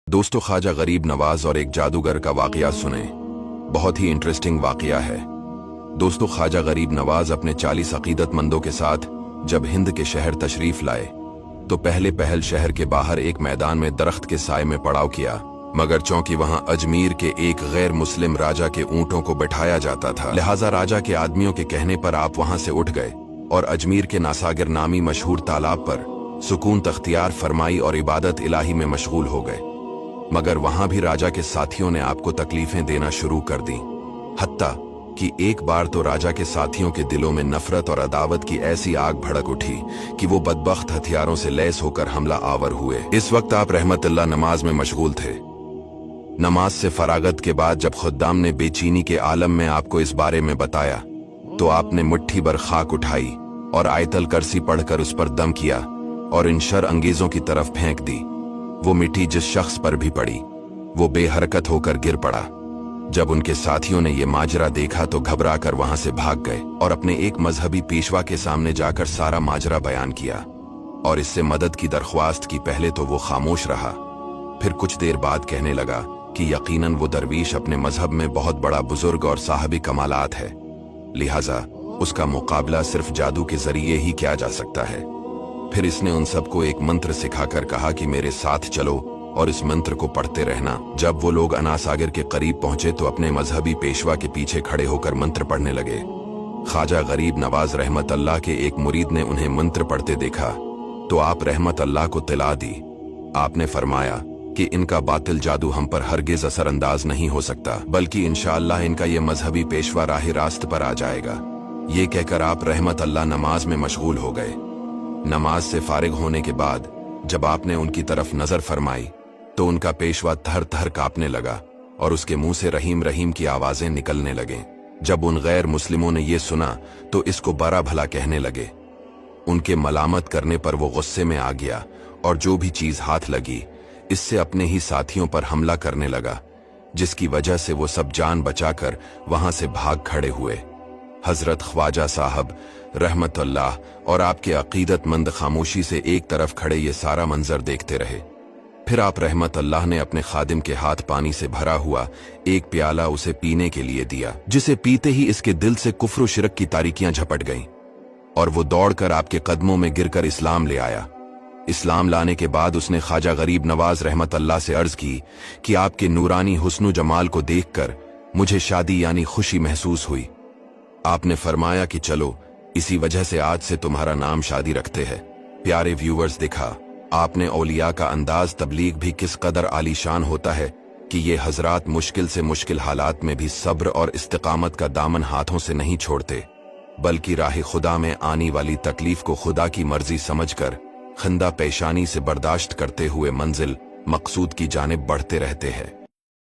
दोस्तों, ख्वाजा गरीब नवाज और एक जादूगर का वाकया सुने। बहुत ही इंटरेस्टिंग वाकया है। दोस्तों, ख्वाजा गरीब नवाज अपने 40 अकीदतमंदों के साथ जब हिंद के शहर तशरीफ लाए तो पहले पहल शहर के बाहर एक मैदान में दरख्त के साए में पड़ाव किया, मगर चूंकि वहां अजमीर के एक गैर मुस्लिम राजा के ऊंटों को बैठाया जाता था, लिहाजा राजा के आदमियों के कहने पर आप वहां से उठ गए और अजमीर के नासागिर नामी मशहूर तालाब पर सुकून तख्तियार फरमाई और इबादत इलाही में मशगूल हो गए। मगर वहां भी राजा के साथियों ने आपको तकलीफें देना शुरू कर दी। हत्ता कि एक बार तो राजा के साथियों के दिलों में नफरत और अदावत की ऐसी आग भड़क उठी कि वो बदबख्त हथियारों से लैस होकर हमला आवर हुए। इस वक्त आप रहमतुल्लाह नमाज में मशगूल थे। नमाज से फरागत के बाद जब खुद्दाम ने बेचैनी के आलम में आपको इस बारे में बताया तो आपने मुट्ठी भर खाक उठाई और आयतल करसी पढ़कर उस पर दम किया और इन शर अंगेजों की तरफ फेंक दी। वो मिट्टी जिस शख्स पर भी पड़ी वो बेहरकत होकर गिर पड़ा। जब उनके साथियों ने ये माजरा देखा तो घबरा कर वहां से भाग गए और अपने एक मजहबी पेशवा के सामने जाकर सारा माजरा बयान किया और इससे मदद की दरख्वास्त की। पहले तो वो खामोश रहा, फिर कुछ देर बाद कहने लगा कि यकीनन वो दरवीश अपने मजहब में बहुत बड़ा बुजुर्ग और साहबी कमालात है, लिहाजा उसका मुकाबला सिर्फ जादू के जरिए ही किया जा सकता है। फिर इसने उन सबको एक मंत्र सिखाकर कहा कि मेरे साथ चलो और इस मंत्र को पढ़ते रहना। जब वो लोग अनासागिर के करीब पहुंचे तो अपने मजहबी पेशवा के पीछे खड़े होकर मंत्र पढ़ने लगे। ख्वाजा गरीब नवाज रहमत अल्लाह के एक मुरीद ने उन्हें मंत्र पढ़ते देखा तो आप रहमत अल्लाह को तिला दी। आपने फरमाया कि इनका बातिल जादू हम पर हरगिज असरअंदाज नहीं हो सकता, बल्कि इंशाअल्लाह इनका ये मजहबी पेशवा राह रास्त पर आ जाएगा। ये कहकर आप रहमत अल्लाह नमाज में मशगूल हो गए। नमाज से फारिग होने के बाद जब आपने उनकी तरफ नजर फरमाई तो उनका पेशवा थर थर कांपने लगा और उसके मुंह से रहीम रहीम की आवाजें निकलने लगे। जब उन गैर मुस्लिमों ने ये सुना तो इसको बड़ा भला कहने लगे। उनके मलामत करने पर वो गुस्से में आ गया और जो भी चीज हाथ लगी इससे अपने ही साथियों पर हमला करने लगा, जिसकी वजह से वो सब जान बचाकर वहां से भाग खड़े हुए। हजरत ख्वाजा साहब रहमतुल्लाह और आपके अकीदतमंद खामोशी से एक तरफ खड़े ये सारा मंजर देखते रहे। फिर आप रहमत अल्लाह ने अपने खादिम के हाथ पानी से भरा हुआ एक प्याला उसे पीने के लिए दिया, जिसे पीते ही इसके दिल से कुफ्र व शिरक की तारीकियां झपट गईं और वो दौड़कर आपके कदमों में गिरकर इस्लाम ले आया। इस्लाम लाने के बाद उसने ख्वाजा गरीब नवाज रहमत अल्लाह से अर्ज की कि आपके नूरानी हुस्न जमाल को देखकर मुझे शादी यानी खुशी महसूस हुई। आपने फरमाया कि चलो इसी वजह से आज से तुम्हारा नाम शादी रखते हैं। प्यारे व्यूअर्स, देखा आपने औलिया का अंदाज तबलीग भी किस कदर आलीशान होता है कि ये हजरात मुश्किल से मुश्किल हालात में भी सब्र और इस्तिकामत का दामन हाथों से नहीं छोड़ते, बल्कि राह खुदा में आने वाली तकलीफ को खुदा की मर्जी समझकर खंदा पेशानी से बर्दाश्त करते हुए मंजिल मकसूद की जानिब बढ़ते रहते हैं।